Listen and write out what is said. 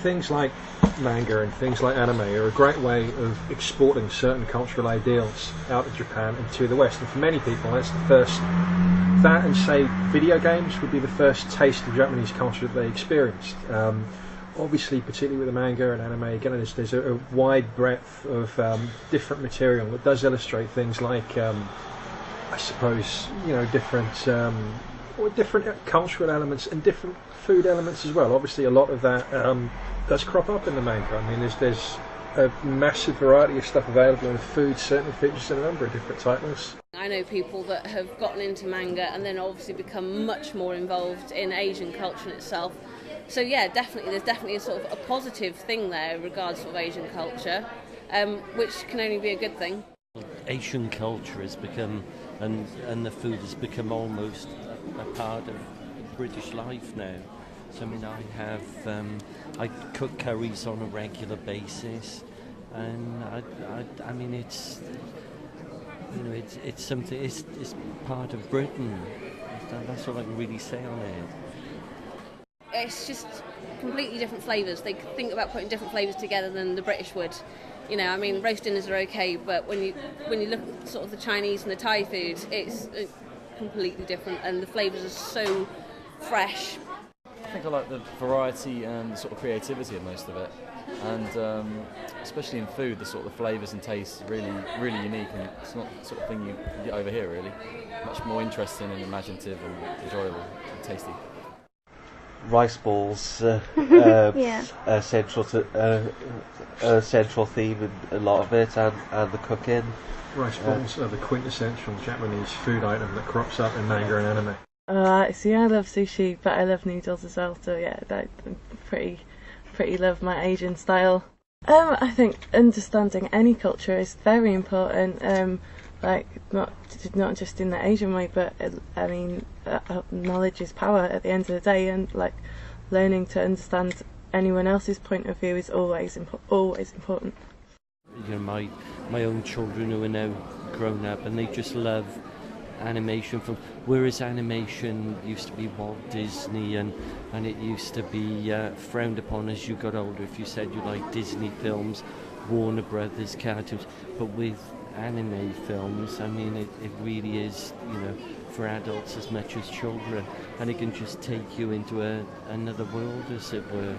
things like manga and things like anime are a great way of exporting certain cultural ideals out of Japan and to the West. And for many people, that's the first. That and say video games would be the first taste of Japanese culture that they experienced. Obviously, particularly with the manga and anime, again, there's a wide breadth of different material that does illustrate things like, I suppose, different cultural elements and different food elements as well. Obviously, a lot of that does crop up in the manga. I mean, there's a massive variety of stuff available, and food certainly features in a number of different titles. I know people that have gotten into manga and then obviously become much more involved in Asian culture in itself. So yeah, definitely, there's definitely a sort of a positive thing there in regards to Asian culture, which can only be a good thing. Asian culture has become, and the food has become almost a part of British life now. So I mean, I cook curries on a regular basis, and I mean it's something. It's part of Britain. That's all I can really say on it. It's just completely different flavours. They think about putting different flavours together than the British would. I mean, roast dinners are okay, but when you look at sort of the Chinese and the Thai food, it's completely different, and the flavours are so fresh. I think I like the variety and the sort of creativity of most of it, and especially in food, the sort of flavours and tastes are really, really unique, and it's not the sort of thing you get over here really. Much more interesting and imaginative and enjoyable and tasty. Rice balls, central theme in a lot of it, and the cooking. Rice balls are the quintessential Japanese food item that crops up in manga and anime. See, I love sushi, but I love noodles as well. So yeah, I pretty love my Asian style. I think understanding any culture is very important. Like not just in the Asian way, but I mean, knowledge is power at the end of the day, and like learning to understand anyone else's point of view is always important. My own children who are now grown up, and they just love animation film. Whereas animation used to be Walt Disney, and it used to be frowned upon as you got older if you said you liked Disney films, Warner Brothers cartoons. But with anime films, I mean, it really is, for adults as much as children, and it can just take you into another world, as it were.